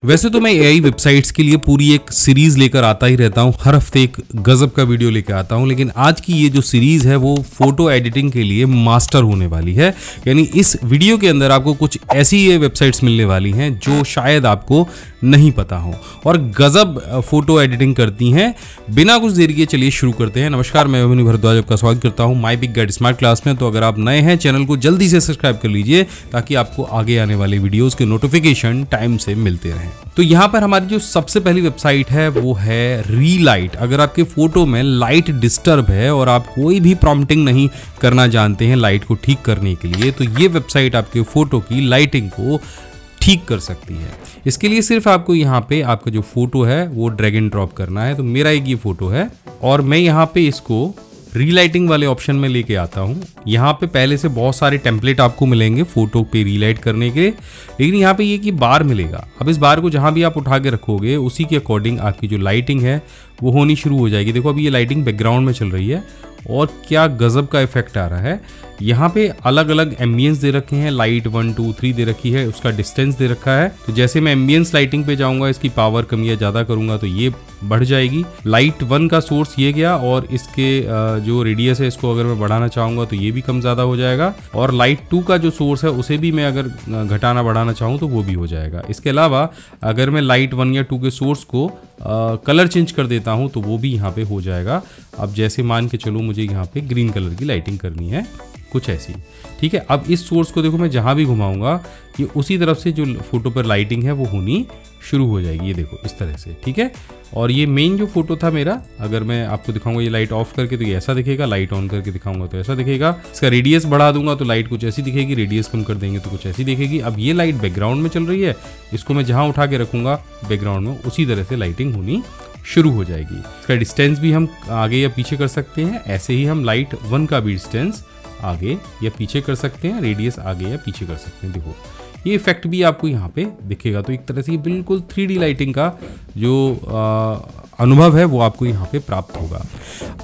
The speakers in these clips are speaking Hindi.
वैसे तो मैं एआई वेबसाइट्स के लिए पूरी एक सीरीज लेकर आता ही रहता हूँ, हर हफ्ते एक गजब का वीडियो लेकर आता हूँ। लेकिन आज की ये जो सीरीज है वो फोटो एडिटिंग के लिए मास्टर होने वाली है। यानी इस वीडियो के अंदर आपको कुछ ऐसी ये वेबसाइट्स मिलने वाली हैं जो शायद आपको नहीं पता हो और गजब फोटो एडिटिंग करती हैं। बिना कुछ देर के चलिए शुरू करते हैं। नमस्कार, मैं अभिमन्यु भारद्वाज आपका स्वागत करता हूँ my big guide smart class में। तो अगर आप नए हैं चैनल को जल्दी से सब्सक्राइब कर लीजिए ताकि आपको आगे आने वाले वीडियोस के नोटिफिकेशन टाइम से मिलते रहें। तो यहाँ पर हमारी जो सबसे पहली वेबसाइट है वो है रीलाइट। अगर आपके फोटो में लाइट डिस्टर्ब है और आप कोई भी प्रॉम्प्टिंग नहीं करना जानते हैं लाइट को ठीक करने के लिए, तो ये वेबसाइट आपके फोटो की लाइटिंग को ठीक कर सकती है। इसके लिए सिर्फ आपको यहाँ पे आपका जो फोटो है वो ड्रैग एंड ड्रॉप करना है। तो मेरा एक ये फोटो है और मैं यहाँ पे इसको रीलाइटिंग वाले ऑप्शन में लेके आता हूँ। यहाँ पे पहले से बहुत सारे टेम्पलेट आपको मिलेंगे फोटो पे रीलाइट करने के, लेकिन यहाँ पे ये कि बार मिलेगा। अब इस बार को जहाँ भी आप उठा के रखोगे उसी के अकॉर्डिंग आपकी जो लाइटिंग है वो होनी शुरू हो जाएगी। देखो अभी ये लाइटिंग बैकग्राउंड में चल रही है और क्या गजब का इफेक्ट आ रहा है। यहाँ पे अलग अलग एम्बियंस दे रखे हैं, लाइट 1 2 3 दे रखी है, उसका डिस्टेंस दे रखा है। तो जैसे मैं एम्बियंस लाइटिंग पे जाऊंगा, इसकी पावर कम या ज़्यादा करूंगा तो ये बढ़ जाएगी। लाइट 1 का सोर्स ये गया और इसके जो रेडियस है इसको अगर मैं बढ़ाना चाहूँगा तो ये भी कम ज़्यादा हो जाएगा। और लाइट 2 का जो सोर्स है उसे भी मैं अगर घटाना बढ़ाना चाहूँ तो वो भी हो जाएगा। इसके अलावा अगर मैं लाइट 1 या 2 के सोर्स को कलर चेंज कर देता हूँ तो वो भी यहाँ पे हो जाएगा। अब जैसे मान के चलो मुझे यहाँ पे ग्रीन कलर की लाइटिंग करनी है, कुछ ऐसी, ठीक है। अब इस सोर्स को देखो मैं जहाँ भी घुमाऊंगा ये उसी तरफ से जो फोटो पर लाइटिंग है वो होनी शुरू हो जाएगी। ये देखो इस तरह से, ठीक है। और ये मेन जो फोटो था मेरा, अगर मैं आपको दिखाऊंगा ये लाइट ऑफ करके तो ये ऐसा दिखेगा, लाइट ऑन करके दिखाऊंगा तो ऐसा दिखेगा। इसका रेडियस बढ़ा दूंगा तो लाइट कुछ ऐसी दिखेगी, रेडियस कम कर देंगे तो कुछ ऐसी दिखेगी। अब ये लाइट बैकग्राउंड में चल रही है, इसको मैं जहाँ उठा के रखूंगा बैकग्राउंड में उसी तरह से लाइटिंग होनी शुरू हो जाएगी। इसका डिस्टेंस भी हम आगे या पीछे कर सकते हैं। ऐसे ही हम लाइट 1 का भी डिस्टेंस आगे या पीछे कर सकते हैं, रेडियस आगे या पीछे कर सकते हैं। देखो ये इफेक्ट भी आपको यहाँ पे दिखेगा। तो एक तरह से ये बिल्कुल 3D लाइटिंग का जो अनुभव है वो आपको यहाँ पे प्राप्त होगा।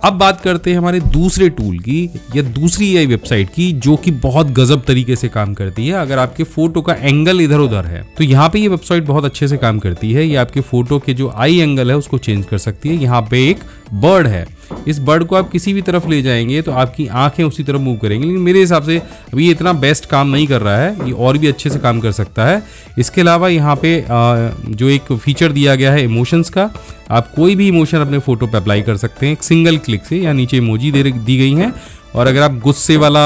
अब बात करते हैं हमारे दूसरे टूल की या दूसरी एआई वेबसाइट की जो कि बहुत गजब तरीके से काम करती है। अगर आपके फोटो का एंगल इधर उधर है तो यहाँ पे ये वेबसाइट बहुत अच्छे से काम करती है। ये आपके फोटो के जो आई एंगल है उसको चेंज कर सकती है। यहाँ पे एक बर्ड है, इस बर्ड को आप किसी भी तरफ ले जाएंगे तो आपकी आंखें उसी तरफ मूव करेंगी। लेकिन मेरे हिसाब से अभी ये इतना बेस्ट काम नहीं कर रहा है, ये और भी अच्छे से काम कर सकता है। इसके अलावा यहाँ पे जो एक फीचर दिया गया है इमोशंस का, आप कोई भी इमोशन अपने फोटो पे अप्लाई कर सकते हैं एक सिंगल क्लिक से। या नीचे इमोजी दी गई हैं और अगर आप गुस्से वाला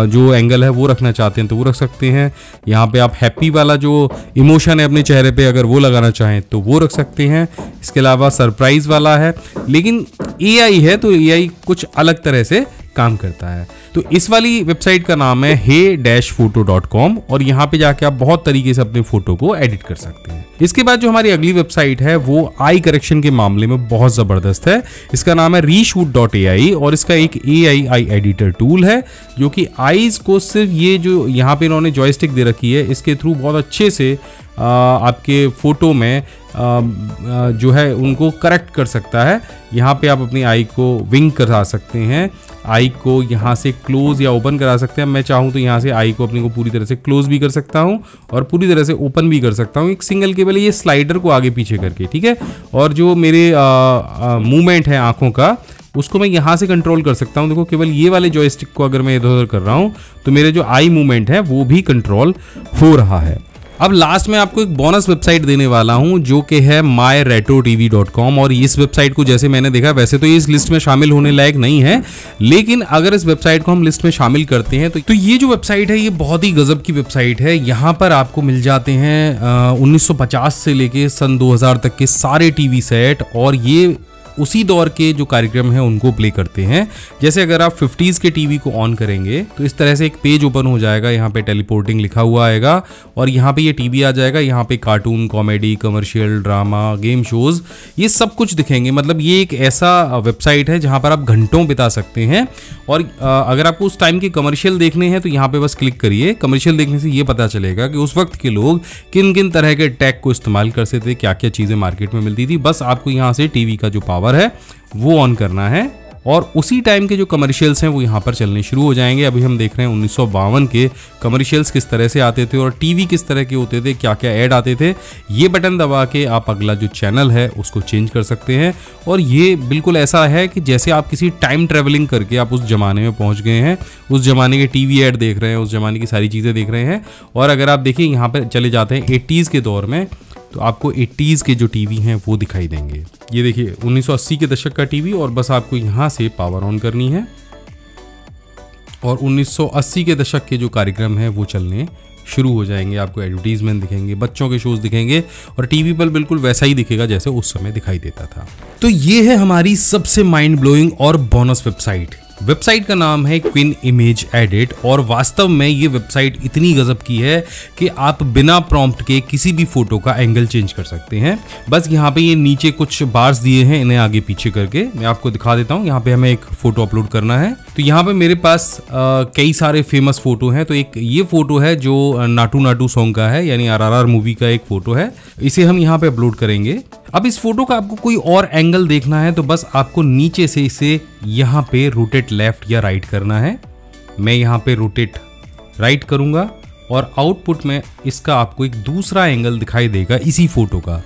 जो एंगल है वो रखना चाहते हैं तो वो रख सकते हैं। यहाँ पे आप हैप्पी वाला जो इमोशन है अपने चेहरे पे अगर वो लगाना चाहें तो वो रख सकते हैं। इसके अलावा सरप्राइज वाला है, लेकिन एआई है तो एआई कुछ अलग तरह से काम करता है। तो इस वाली वेबसाइट का नाम है hey-photo.com और यहाँ पे जाके आप बहुत तरीके से अपने फोटो को एडिट कर सकते हैं। इसके बाद जो हमारी अगली वेबसाइट है वो आई करेक्शन के मामले में बहुत ज़बरदस्त है। इसका नाम है reshoot.ai और इसका एक AI आई एडिटर टूल है जो कि आईज को सिर्फ ये जो यहाँ पे इन्होंने जॉयस्टिक दे रखी है इसके थ्रू बहुत अच्छे से आपके फोटो में जो है उनको करेक्ट कर सकता है। यहाँ पे आप अपनी आई को विंक करा सकते हैं, आई को यहाँ से क्लोज या ओपन करा सकते हैं। मैं चाहूँ तो यहाँ से आई को अपने को पूरी तरह से क्लोज भी कर सकता हूँ और पूरी तरह से ओपन भी कर सकता हूँ एक सिंगल केवल ये स्लाइडर को आगे पीछे करके, ठीक है। और जो मेरे मूवमेंट है आँखों का उसको मैं यहाँ से कंट्रोल कर सकता हूँ। देखो केवल ये वाले जॉयस्टिक को अगर मैं इधर उधर कर रहा हूँ तो मेरे जो आई मूवमेंट है वो भी कंट्रोल हो रहा है। अब लास्ट में आपको एक बोनस वेबसाइट देने वाला हूं जो कि है myretrotv.com और इस वेबसाइट को जैसे मैंने देखा वैसे तो ये इस लिस्ट में शामिल होने लायक नहीं है, लेकिन अगर इस वेबसाइट को हम लिस्ट में शामिल करते हैं तो ये जो वेबसाइट है ये बहुत ही गजब की वेबसाइट है। यहाँ पर आपको मिल जाते हैं 1950 से लेके सन 2000 तक के सारे टीवी सेट और ये उसी दौर के जो कार्यक्रम हैं उनको प्ले करते हैं। जैसे अगर आप 50s के टीवी को ऑन करेंगे तो इस तरह से एक पेज ओपन हो जाएगा, यहाँ पे टेलीपोर्टिंग लिखा हुआ आएगा और यहाँ पे ये टीवी आ जाएगा। यहाँ पे cartoon, comedy, commercial, drama, game shows ये सब कुछ दिखेंगे। मतलब ये एक ऐसा वेबसाइट है जहाँ पर आप घंटों बिता सकते हैं। और अगर आपको उस टाइम के कमर्शियल देखने हैं तो यहाँ पे बस क्लिक करिए। कमर्शियल देखने से ये पता चलेगा कि उस वक्त के लोग किन किन तरह के टेक को इस्तेमाल करते थे, क्या क्या चीज़ें मार्केट में मिलती थी। बस आपको यहाँ से टीवी का जो पावर है वो ऑन करना है और उसी टाइम के जो कमर्शियल्स हैं वो यहाँ पर चलने शुरू हो जाएंगे। अभी हम देख रहे हैं 1952 के कमर्शियल्स किस तरह से आते थे और टीवी किस तरह के होते थे, क्या क्या ऐड आते थे। ये बटन दबा के आप अगला जो चैनल है उसको चेंज कर सकते हैं और ये बिल्कुल ऐसा है कि जैसे आप किसी टाइम ट्रेवलिंग करके आप उस जमाने में पहुंच गए हैं, उस जमाने के टीवी ऐड देख रहे हैं, उस जमाने की सारी चीज़ें देख रहे हैं। और अगर आप देखिए यहाँ पर चले जाते हैं 80s के दौर में, तो आपको 80s के जो टीवी हैं वो दिखाई देंगे। ये देखिए 1980 के दशक का टीवी और बस आपको यहाँ से पावर ऑन करनी है और 1980 के दशक के जो कार्यक्रम हैं वो चलने शुरू हो जाएंगे। आपको एडवर्टीजमेंट दिखेंगे, बच्चों के शोज दिखेंगे और टीवी पर बिल्कुल वैसा ही दिखेगा जैसे उस समय दिखाई देता था। तो ये है हमारी सबसे माइंड ब्लोइंग और बोनस वेबसाइट। वेबसाइट का नाम है क्वीन इमेज एडिट और वास्तव में ये वेबसाइट इतनी गजब की है कि आप बिना प्रॉम्प्ट के किसी भी फोटो का एंगल चेंज कर सकते हैं। बस यहाँ पे ये नीचे कुछ बार्स दिए हैं, इन्हें आगे पीछे करके मैं आपको दिखा देता हूँ। यहाँ पे हमें एक फोटो अपलोड करना है, तो यहाँ पे मेरे पास कई सारे फेमस फोटो हैं। तो एक ये फोटो है जो नाटू नाटू सॉन्ग का है, यानी RRR मूवी का एक फोटो है। इसे हम यहाँ पे अपलोड करेंगे। अब इस फोटो का आपको कोई और एंगल देखना है तो बस आपको नीचे से इसे यहाँ पे रोटेट लेफ्ट या राइट करना है। मैं यहाँ पे रोटेट राइट करूँगा और आउटपुट में इसका आपको एक दूसरा एंगल दिखाई देगा इसी फोटो का।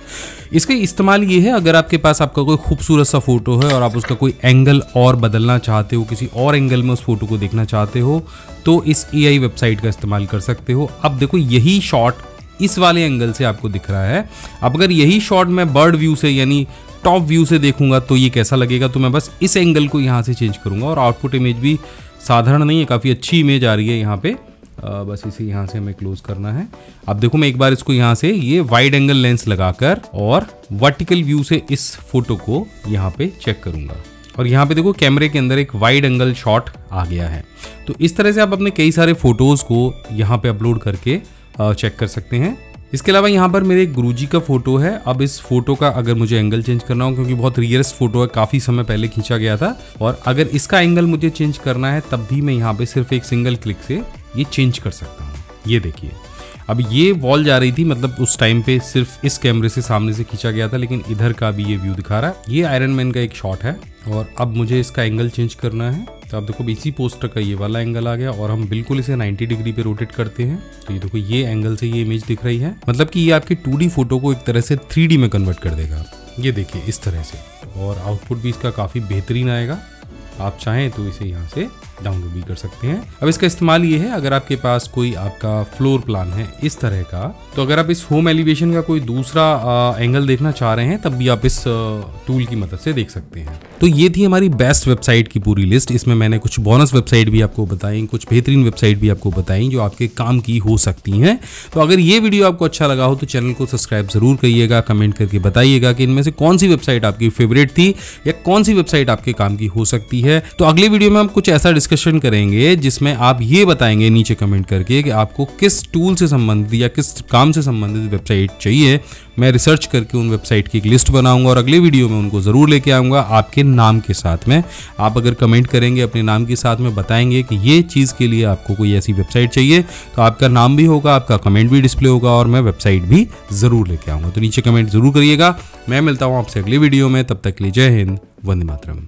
इसका इस्तेमाल ये है, अगर आपके पास आपका कोई खूबसूरत सा फोटो है और आप उसका कोई एंगल और बदलना चाहते हो, किसी और एंगल में उस फोटो को देखना चाहते हो, तो इस AI वेबसाइट का इस्तेमाल कर सकते हो। अब देखो यही शॉट इस वाले एंगल से आपको दिख रहा है। अब अगर यही शॉट मैं बर्ड व्यू से यानी टॉप व्यू से देखूंगा तो ये कैसा लगेगा, तो मैं बस इस एंगल को यहाँ से चेंज करूंगा और आउटपुट इमेज भी साधारण नहीं है, काफ़ी अच्छी इमेज आ रही है यहाँ पे। बस इसे यहाँ से हमें क्लोज करना है। अब देखो मैं एक बार इसको यहाँ से ये वाइड एंगल लेंस लगाकर और वर्टिकल व्यू से इस फोटो को यहाँ पे चेक करूंगा और यहाँ पे देखो कैमरे के अंदर एक वाइड एंगल शॉट आ गया है। तो इस तरह से आप अपने कई सारे फोटोज़ को यहाँ पे अपलोड करके चेक कर सकते हैं। इसके अलावा यहाँ पर मेरे गुरुजी का फोटो है। अब इस फोटो का अगर मुझे एंगल चेंज करना हो, क्योंकि बहुत रियलिस्ट फोटो है, काफ़ी समय पहले खींचा गया था, और अगर इसका एंगल मुझे चेंज करना है तब भी मैं यहाँ पे सिर्फ एक सिंगल क्लिक से ये चेंज कर सकता हूँ। ये देखिए अब ये वॉल जा रही थी, मतलब उस टाइम पे सिर्फ इस कैमरे से सामने से खींचा गया था, लेकिन इधर का भी ये व्यू दिखा रहा है। ये आयरन मैन का एक शॉट है और अब मुझे इसका एंगल चेंज करना है। तो अब देखो इसी पोस्टर का ये वाला एंगल आ गया और हम बिल्कुल इसे 90 डिग्री पे रोटेट करते हैं। तो ये देखो ये एंगल से ये इमेज दिख रही है, मतलब कि ये आपकी 2D फोटो को एक तरह से 3D में कन्वर्ट कर देगा। ये देखिए इस तरह से, और आउटपुट भी इसका काफ़ी बेहतरीन आएगा। आप चाहें तो इसे यहाँ से डाउनलोड भी कर सकते हैं। अब इसका इस्तेमाल ये है, अगर आपके पास कोई आपका फ्लोर प्लान है इस तरह का, तो अगर आप इस होम एलिवेशन का कोई दूसरा एंगल देखना चाह रहे हैं तब भी आप इस टूल की मदद से देख सकते हैं। तो ये थी हमारी बेस्ट वेबसाइट की पूरी लिस्ट। इसमें मैंने कुछ बोनस वेबसाइट भी आपको बताई, कुछ बेहतरीन वेबसाइट भी आपको बताई जो आपके काम की हो सकती हैं। तो अगर ये वीडियो आपको अच्छा लगा हो तो चैनल को सब्सक्राइब जरूर करिएगा, कमेंट करके बताइएगा कि इनमें से कौन सी वेबसाइट आपकी फेवरेट थी या कौन सी वेबसाइट आपके काम की हो सकती है। तो अगले वीडियो में हम कुछ ऐसा डिस्कशन करेंगे जिसमें आप ये बताएंगे नीचे कमेंट करके कि आपको किस टूल से संबंधित या किस काम से संबंधित वेबसाइट चाहिए। मैं रिसर्च करके उन वेबसाइट की एक लिस्ट बनाऊंगा और अगले वीडियो में उनको ज़रूर लेके आऊँगा आपके नाम के साथ में। आप अगर कमेंट करेंगे अपने नाम के साथ में, बताएंगे कि ये चीज़ के लिए आपको कोई ऐसी वेबसाइट चाहिए, तो आपका नाम भी होगा, आपका कमेंट भी डिस्प्ले होगा और मैं वेबसाइट भी ज़रूर लेके आऊँगा। तो नीचे कमेंट ज़रूर करिएगा। मैं मिलता हूँ आपसे अगले वीडियो में, तब तक के लिए जय हिंद, वंदे मातरम।